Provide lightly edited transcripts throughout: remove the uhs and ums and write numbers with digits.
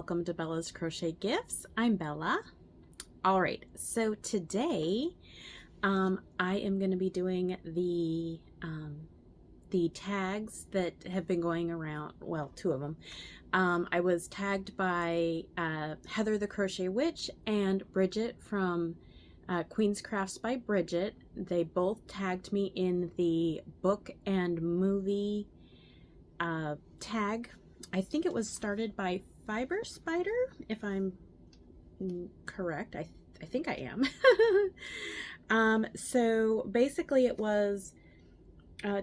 welcome to Bella's Crochet Gifts. I'm Bella. All right, so today I am going to be doing the tags that have been going around, well, two of them. I was tagged by Heather the Crochet Witch and Bridget from Queen's Crafts by Bridget. They both tagged me in the book and movie tag. I think it was started by Fiber Spider, if I'm correct. I think I am. So basically it was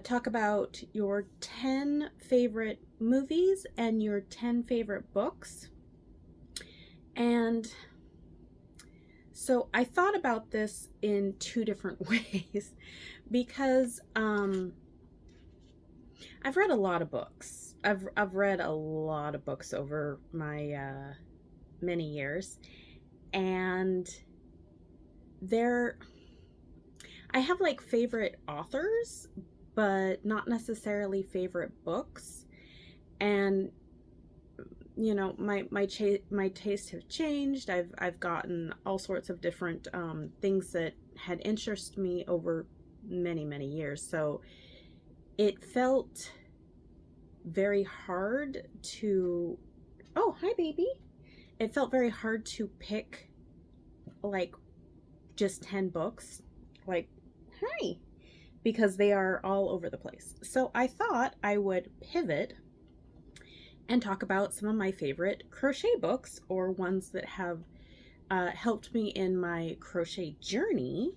talk about your 10 favorite movies and your 10 favorite books. And so I thought about this in two different ways because I've read a lot of books. I've read a lot of books over my many years, and I have like favorite authors, but not necessarily favorite books. And you know, my tastes have changed. I've gotten all sorts of different things that had interested me over many years. So it felt very hard to, oh, hi baby. It felt very hard to pick like just 10 books, like, hi, because they are all over the place. So I thought I would pivot and talk about some of my favorite crochet books, or ones that have helped me in my crochet journey.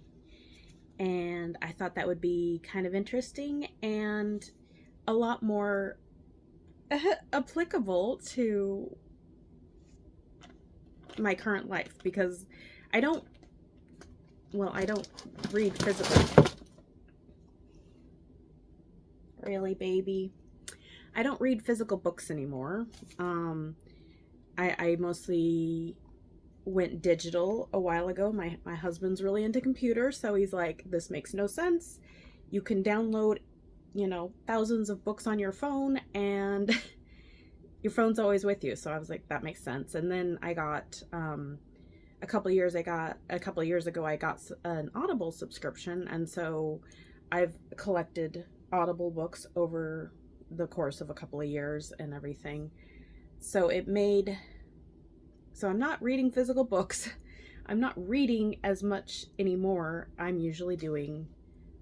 And I thought that would be kind of interesting and a lot more applicable to my current life, because I don't read physical. Really, baby? I don't read physical books anymore. I mostly went digital a while ago. My husband's really into computers, so he's like, this makes no sense. You can download, you know, thousands of books on your phone, and your phone's always with you. So I was like, that makes sense. And then I got a couple of years ago I got an Audible subscription, and so I've collected Audible books over the course of a couple of years and everything. So I'm not reading physical books. I'm not reading as much anymore. I'm usually doing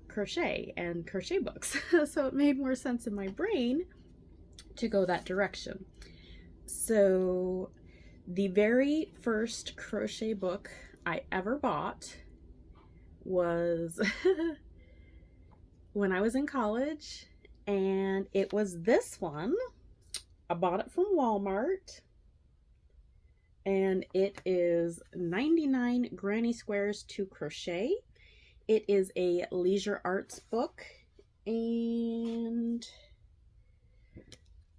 crochet and crochet books. So it made more sense in my brain to go that direction. So the very first crochet book I ever bought was when I was in college, and it was this one. I bought it from Walmart, and it is 99 Granny Squares to Crochet. It is a leisure arts book, and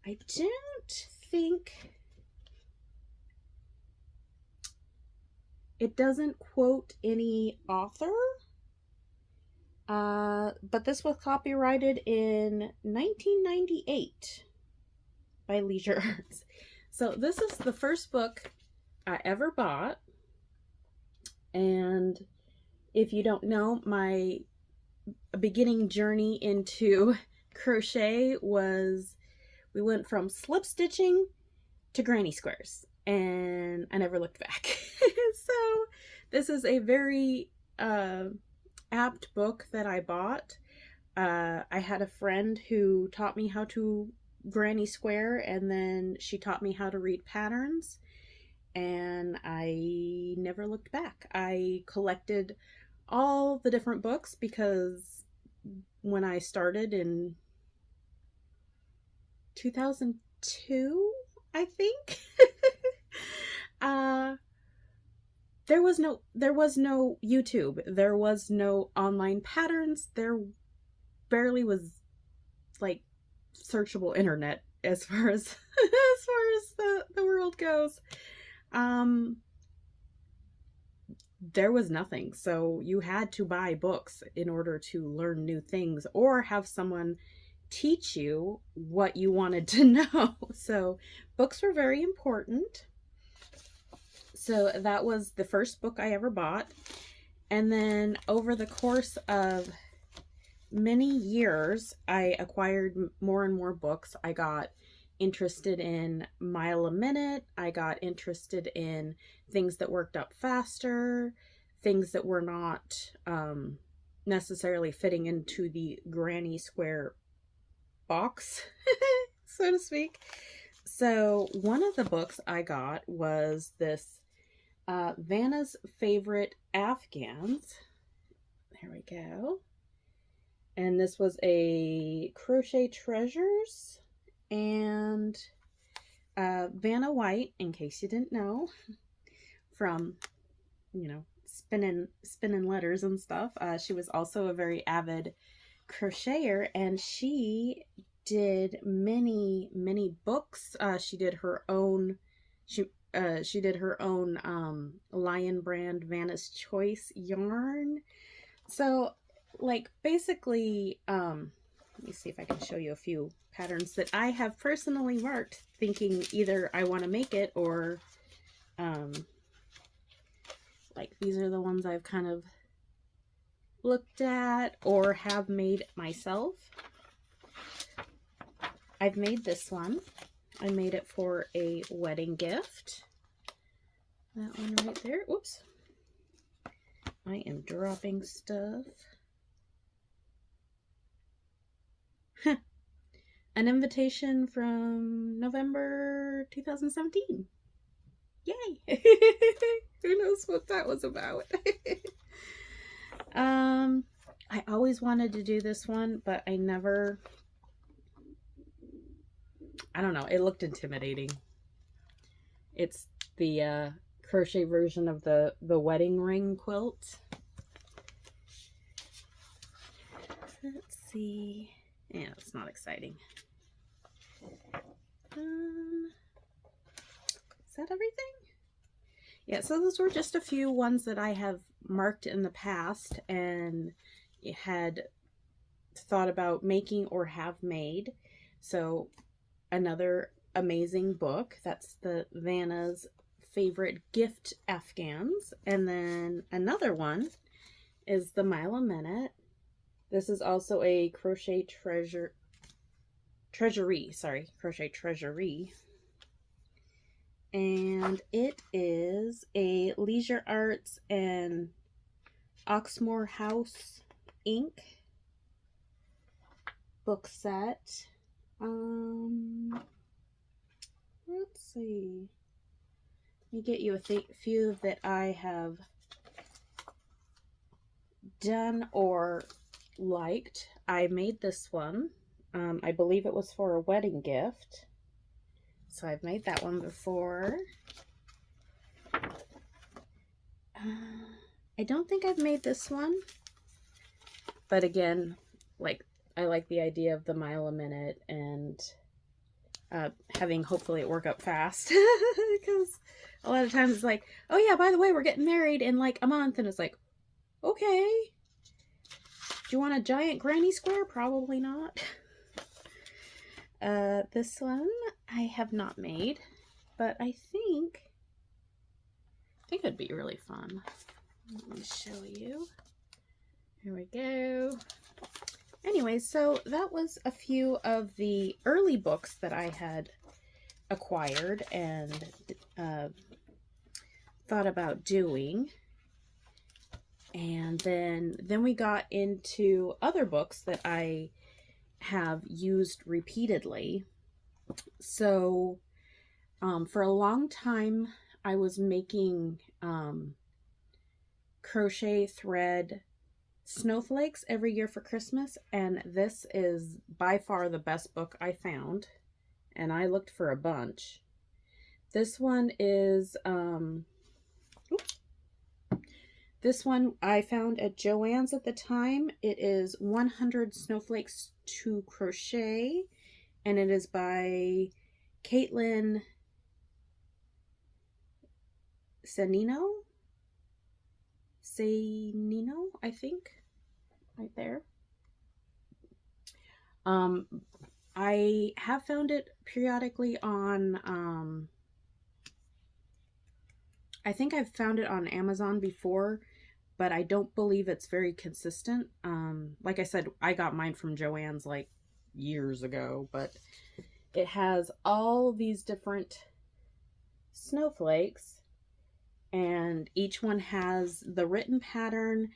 I don't think it doesn't quote any author, but this was copyrighted in 1998 by Leisure Arts. So this is the first book I ever bought, and if you don't know, my beginning journey into crochet was, we went from slip stitching to granny squares, and I never looked back. So this is a very apt book that I bought. I had a friend who taught me how to granny square, and then she taught me how to read patterns, and I never looked back. I collected all the different books because when I started in 2002, I think, there was no YouTube, there was no online patterns, there barely was like searchable internet as far as the world goes. There was nothing, so you had to buy books in order to learn new things, or have someone teach you what you wanted to know. So books were very important. So that was the first book I ever bought. And then over the course of many years, I acquired more and more books. I got interested in mile a minute. I got interested in things that worked up faster, things that were not necessarily fitting into the granny square box, so to speak. So one of the books I got was this Vanna's Favorite Afghans. There we go. And this was a Crochet Treasures, and Vanna White, in case you didn't know, from, you know, spinning letters and stuff. She was also a very avid crocheter, and she did many books. She did her own Lion brand Vanna's Choice yarn. So like basically let me see if I can show you a few patterns that I have personally marked, thinking either I want to make it or like these are the ones I've kind of looked at or have made myself. I've made this one. I made it for a wedding gift. That one right there. Whoops. I am dropping stuff. An invitation from November 2017. Yay! Who knows what that was about? I always wanted to do this one, but I never... I don't know. It looked intimidating. It's the crochet version of the wedding ring quilt. Let's see. Yeah, it's not exciting. Is that everything? Yeah, so those were just a few ones that I have marked in the past and had thought about making or have made. So another amazing book. That's the Vanna's Favorite Gift Afghans. And then another one is the Mile a Minute. This is also a Crochet Treasury, sorry, Crochet Treasury. And it is a Leisure Arts and Oxmoor Hous ink book set. Let's see. Let me get you a few that I have done or liked. I made this one. I believe it was for a wedding gift. So I've made that one before. I don't think I've made this one. But again, like, I like the idea of the mile a minute and having hopefully it work out fast. Because a lot of times it's like, oh yeah, by the way, we're getting married in like a month. And it's like, okay. Do you want a giant granny square? Probably not. This one I have not made, but I think it'd be really fun. Let me show you. Here we go. Anyway, so that was a few of the early books that I had acquired and thought about doing. And then we got into other books that I have used repeatedly. So for a long time I was making crochet thread snowflakes every year for Christmas, and this is by far the best book I found, and I looked for a bunch. This one is this one I found at Joann's at the time. It is 100 Snowflakes to Crochet, and it is by Caitlin Sainio, I think, right there. I have found it periodically on I think I've found it on Amazon before, but I don't believe it's very consistent. Like I said, I got mine from Joann's like years ago, but it has all these different snowflakes, and each one has the written pattern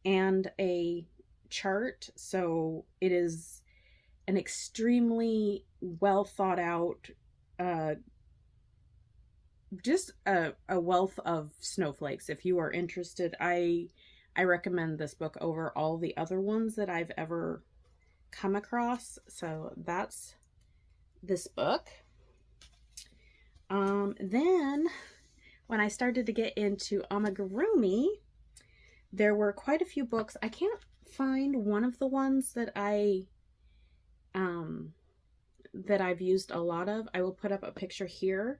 and a chart. So it is an extremely well thought out, just a wealth of snowflakes. If you are interested, I recommend this book over all the other ones that I've ever come across. So that's this book. Then when I started to get into amigurumi, there were quite a few books. I can't find one of the ones that I've used a lot of. I will put up a picture here.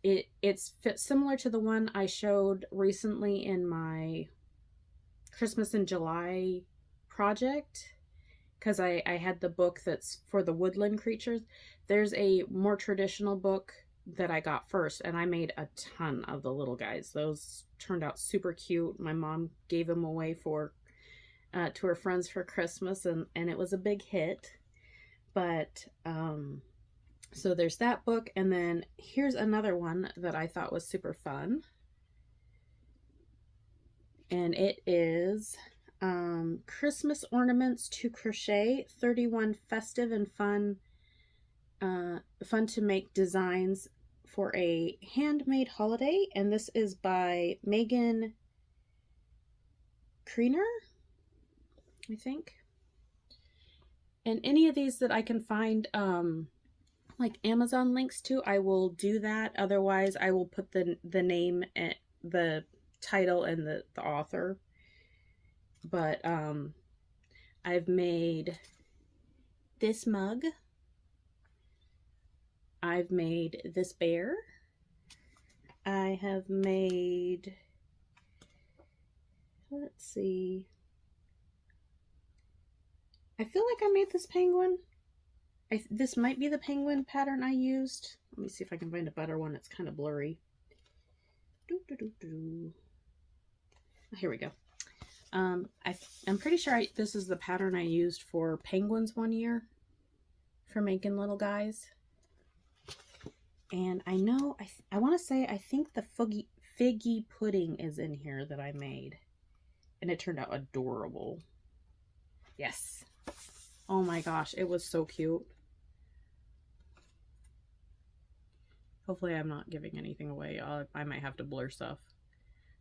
It's similar to the one I showed recently in my Christmas in July project, because I had the book that's for the woodland creatures. There's a more traditional book that I got first, and I made a ton of the little guys. Those turned out super cute. My mom gave them away for to her friends for Christmas, and it was a big hit. But so there's that book, and then here's another one that I thought was super fun, and it is Christmas Ornaments to Crochet, 31 festive and fun to make designs for a handmade holiday. And this is by Megan Kreiner, I think. And any of these that I can find like Amazon links to, I will do that. Otherwise, I will put the name and the title and the author. But I've made this mug. I've made this bear. I have made, let's see, I feel like I made this penguin. This might be the penguin pattern I used. Let me see if I can find a better one. It's kind of blurry. Here we go. I'm pretty sure this is the pattern I used for penguins one year for making little guys. And I know, I want to say, I think the figgy pudding is in here that I made. And it turned out adorable. Yes. Oh my gosh, it was so cute. Hopefully I'm not giving anything away. I might have to blur stuff.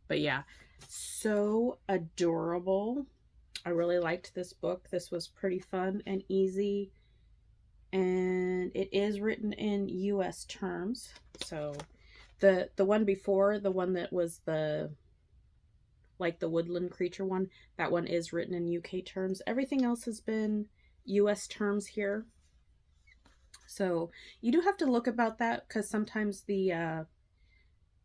But yeah, so adorable. I really liked this book. This was pretty fun and easy. And it is written in US terms. So the one before, the one that was the woodland creature one, that one is written in UK terms. Everything else has been US terms here. So you do have to look about that, because sometimes the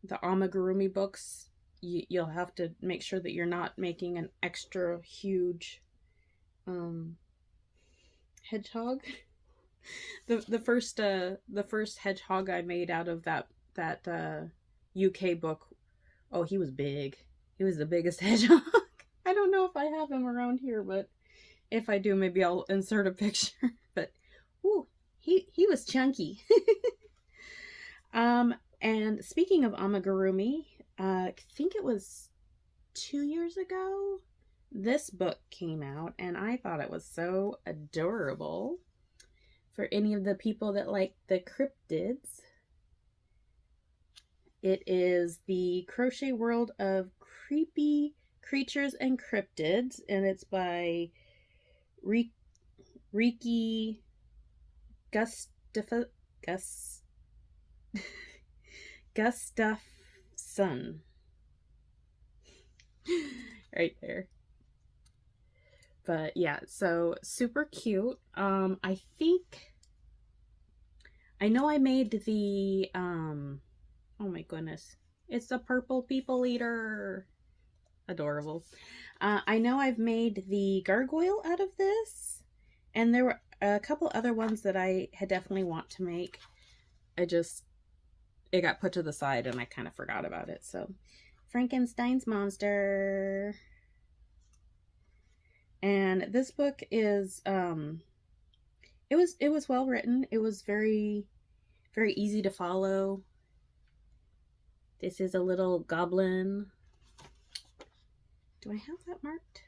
amigurumi books, you'll have to make sure that you're not making an extra huge hedgehog. The first hedgehog I made out of that UK book, oh, he was big. He was the biggest hedgehog. I don't know if I have him around here, but if I do, maybe I'll insert a picture. But ooh, he was chunky. And speaking of amigurumi, I think it was 2 years ago, this book came out, and I thought it was so adorable. For any of the people that like the cryptids, it is the Crochet World of Creepy Creatures and Cryptids, and it's by Riki Gustafson. Right there. But yeah, so super cute. I think, I know I made the, oh my goodness, it's the purple people eater. Adorable. I know I've made the gargoyle out of this, and there were a couple other ones that I had definitely want to make. it got put to the side and I kind of forgot about it. So Frankenstein's Monster. And this book is it was well written. It was very easy to follow. This is a little goblin. Do I have that marked?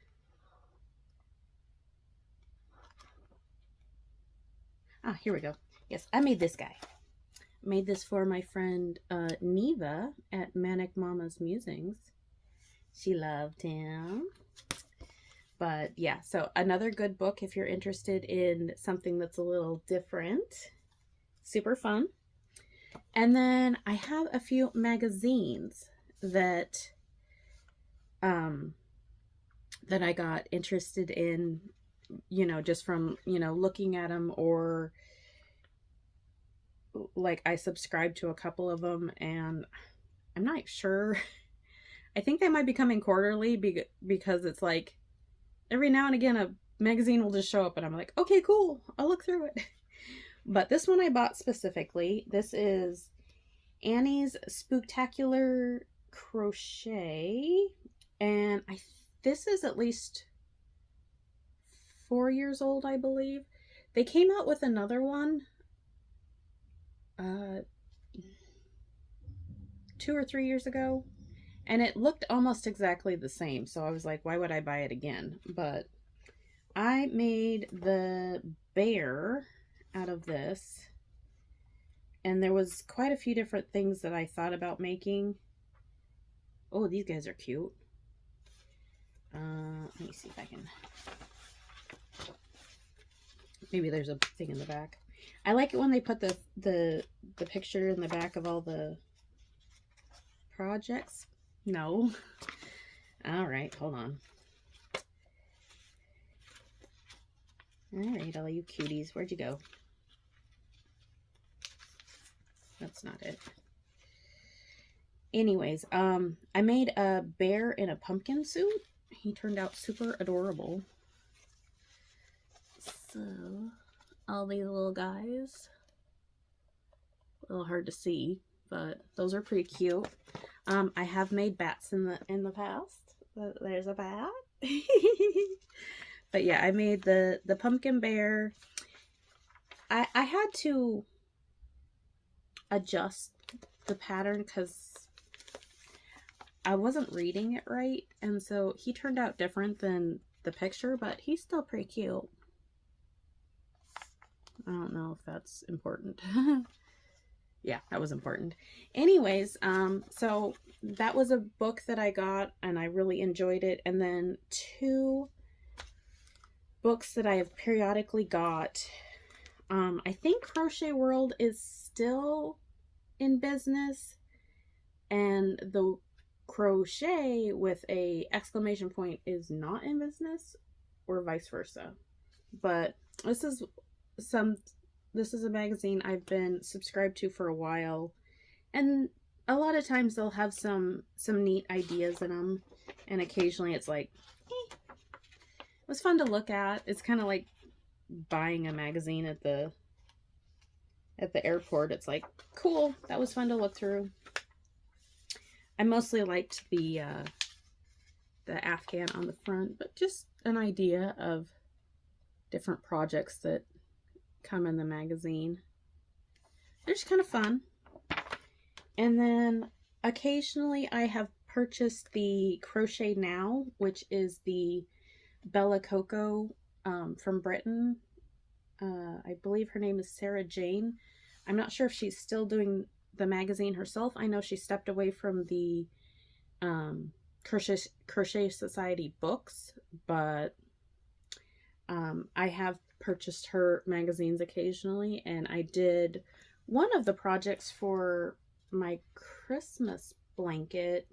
Ah, here we go. Yes, I made this guy. I made this for my friend Neva at Manic Mama's Musings. She loved him. But yeah, so another good book if you're interested in something that's a little different. Super fun. And then I have a few magazines that that I got interested in, you know, just from, you know, looking at them, or like I subscribe to a couple of them and I'm not sure. I think they might be coming quarterly because it's like every now and again a magazine will just show up and I'm like, okay, cool, I'll look through it. But this one I bought specifically. This is Annie's Spooktacular Crochet, and this is at least 4 years old, I believe. They came out with another one 2 or 3 years ago, and it looked almost exactly the same, so I was like, why would I buy it again? But I made the bear out of this, and there was quite a few different things that I thought about making. Oh, these guys are cute. Let me see if I can, maybe there's a thing in the back. I like it when they put the picture in the back of all the projects. No. All right, hold on. All right, all you cuties, where'd you go? That's not it. Anyways, I made a bear in a pumpkin suit. He turned out super adorable. So, all these little guys. A little hard to see, but those are pretty cute. I have made bats in the past. There's a bat. But yeah, I made the pumpkin bear. I had to adjust the pattern because I wasn't reading it right, and so he turned out different than the picture, but he's still pretty cute. I don't know if that's important. Yeah, that was important. Anyways, so that was a book that I got and I really enjoyed it. And then 2 books that I have periodically got. I think Crochet World is still in business, and the Crochet with a exclamation point is not in business, or vice versa. But this is a magazine I've been subscribed to for a while, and a lot of times they'll have some neat ideas in them, and occasionally it's like, it was fun to look at. It's kind of like buying a magazine at the airport. It's like, cool, that was fun to look through. I mostly liked the Afghan on the front, but just an idea of different projects that come in the magazine. They're just kind of fun. And then occasionally I have purchased the Crochet Now, which is the Bella Coco from Britain. I believe her name is Sarah Jane. I'm not sure if she's still doing the magazine herself. I know she stepped away from the Crochet Society books, but I have purchased her magazines occasionally, and I did one of the projects for my Christmas blanket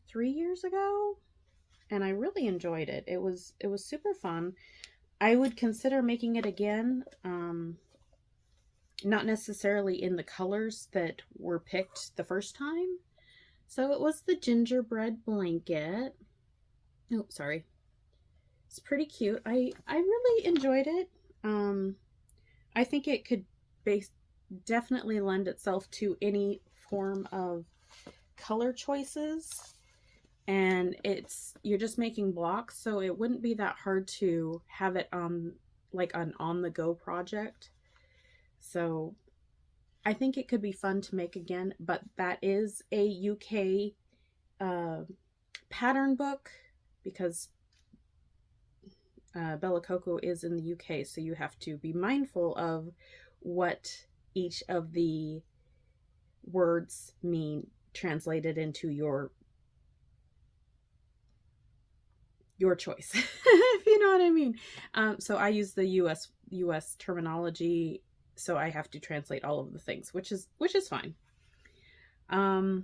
3 years ago, and I really enjoyed it. It was super fun. I would consider making it again, not necessarily in the colors that were picked the first time. So it was the gingerbread blanket. Oh, sorry. It's pretty cute. I really enjoyed it. I think it could base definitely lend itself to any form of color choices, and you're just making blocks, so it wouldn't be that hard to have it on like an on-the-go project. So I think it could be fun to make again, but that is a UK pattern book, because Bella Coco is in the UK, so you have to be mindful of what each of the words mean translated into your choice, if you know what I mean. So I use the US terminology, so I have to translate all of the things, which is fine. Wow,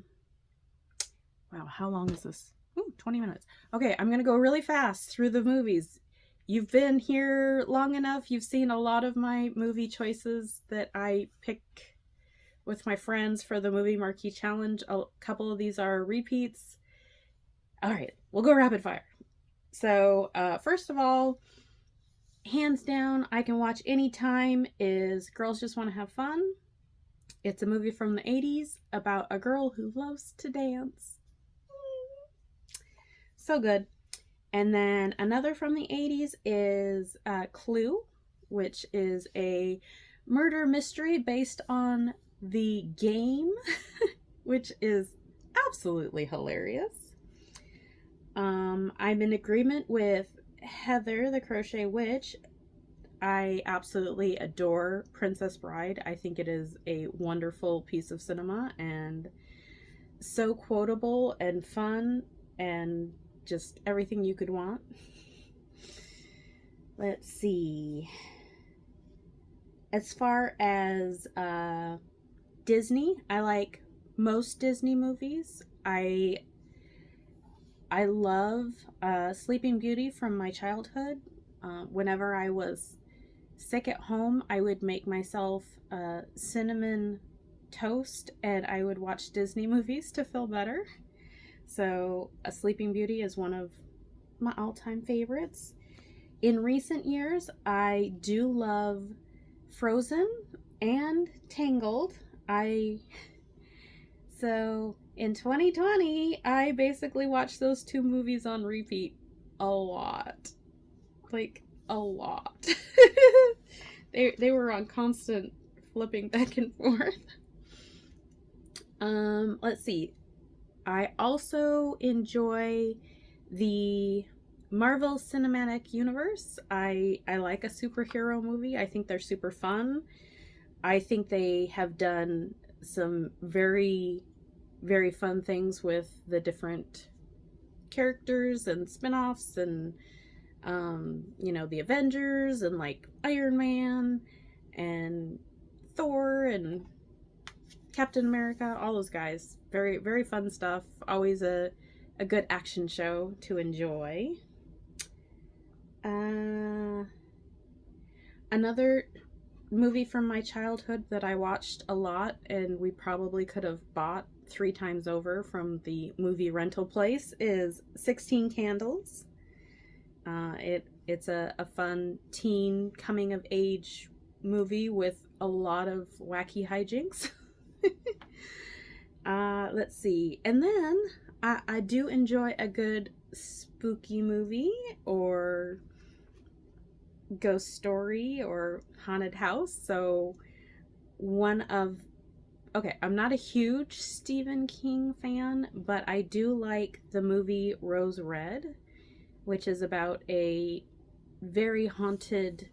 how long is this? Ooh, 20 minutes. Okay, I'm gonna go really fast through the movies. You've been here long enough. You've seen a lot of my movie choices that I pick with my friends for the Movie Marquee Challenge. A couple of these are repeats. All right, we'll go rapid fire. So, first of all, hands down, I can watch anytime, is Girls Just Want to Have Fun. It's a movie from the 80s about a girl who loves to dance. So good. And then another from the 80s is Clue, which is a murder mystery based on the game, which is absolutely hilarious. I'm in agreement with Heather, the Crochet Witch. I absolutely adore Princess Bride. I think it is a wonderful piece of cinema and so quotable and fun and just everything you could want. Let's see. As far as Disney, I like most Disney movies. I love Sleeping Beauty from my childhood. Whenever I was sick at home, I would make myself cinnamon toast and I would watch Disney movies to feel better. So A Sleeping Beauty is one of my all-time favorites. In recent years, I do love Frozen and Tangled. So in 2020, I basically watched those two movies on repeat a lot. Like, a lot. They were on constant flipping back and forth. Let's see. I also enjoy the Marvel Cinematic Universe. I like a superhero movie. I think they're super fun. I think they have done some very, very fun things with the different characters and spin-offs and the Avengers and like Iron Man and Thor and Captain America, all those guys. Very, very fun stuff. Always a good action show to enjoy. Another movie from my childhood that I watched a lot and we probably could have bought 3 times over from the movie rental place is 16 Candles. It's a fun teen coming of age movie with a lot of wacky hijinks. Let's see. And then I do enjoy a good spooky movie or ghost story or haunted house. So I'm not a huge Stephen King fan, but I do like the movie Rose Red, which is about a very haunted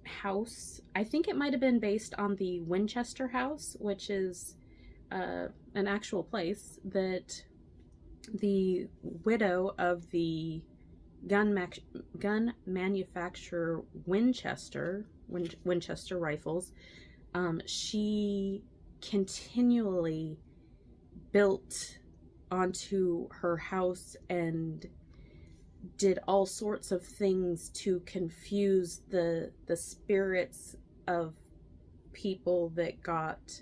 house. I think it might have been based on the Winchester house, which is an actual place that the widow of the gun manufacturer Winchester rifles, she continually built onto her house and did all sorts of things to confuse the spirits of people that got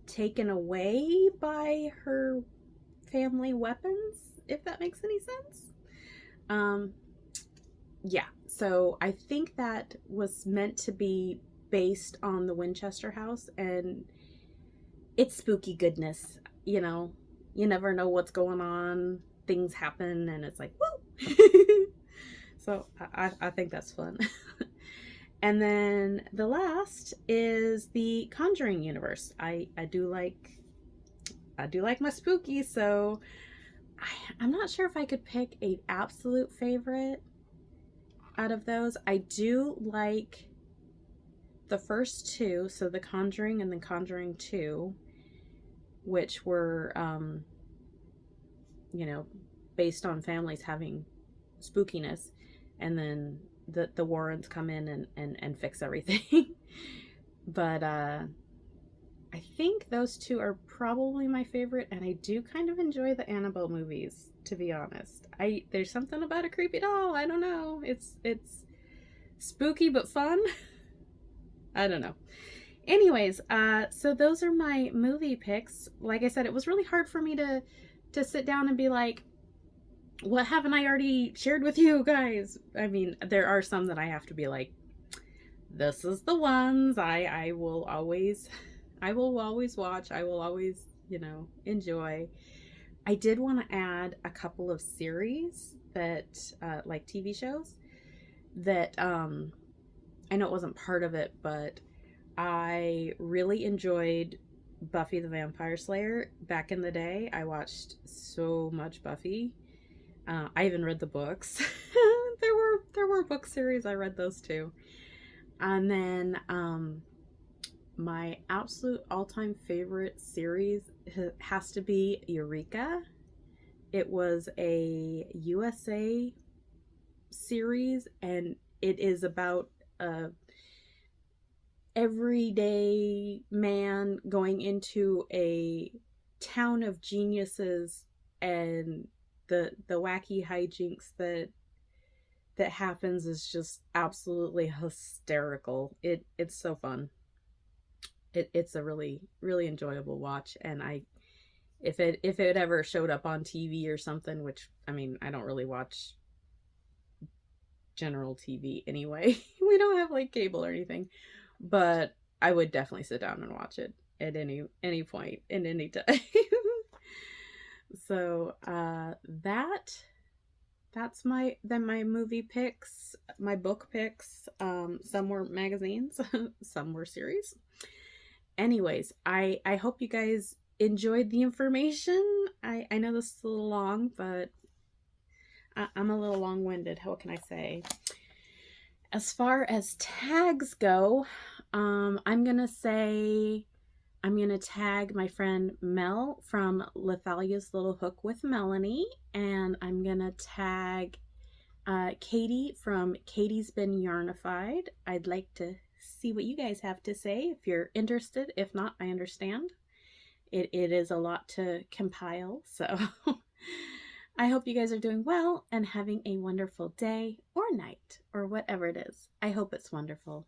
taken away by her family weapons, if that makes any sense. Yeah, So I think that was meant to be based on the Winchester house, and it's spooky goodness. You know, you never know what's going on. Things happen, and it's like, woo! So I think that's fun. And then the last is the Conjuring universe. I do like my spooky, so I'm not sure if I could pick an absolute favorite out of those. I do like the first two, so The Conjuring and The Conjuring 2, which were, you know, based on families having spookiness, and then the Warrens come in and fix everything. But I think those two are probably my favorite, and I do kind of enjoy the Annabelle movies, to be honest. There's something about a creepy doll, I don't know. It's spooky but fun. I don't know. Anyways, so those are my movie picks. Like I said, it was really hard for me to sit down and be like, what haven't I already shared with you guys? I mean, there are some that I have to be like, this is the ones I will always watch. I will always, you know, enjoy. I did want to add a couple of series that, like TV shows that, I know it wasn't part of it, but I really enjoyed Buffy the Vampire Slayer back in the day. I watched so much Buffy. I even read the books. there were book series. I read those too. And then my absolute all-time favorite series has to be Eureka. It was a USA series, and it is about a everyday man going into a town of geniuses, and the wacky hijinks that happens is just absolutely hysterical. It's so fun. It's a really, really enjoyable watch, and if it ever showed up on TV or something, which, I mean, I don't really watch general TV anyway. We don't have like cable or anything, but I would definitely sit down and watch it at any point in any time. So that's my movie picks, my book picks. Some were magazines, some were series. Anyways, I hope you guys enjoyed the information. I know this is a little long, but I'm a little long-winded. What can I say? As far as tags go, I'm gonna tag my friend Mel from Lithalia's Little Hook with Melanie, and I'm gonna tag Katie from Katie's Been Yarnified. I'd like to see what you guys have to say if you're interested. If not, I understand. It is a lot to compile, so I hope you guys are doing well and having a wonderful day or night or whatever it is. I hope it's wonderful.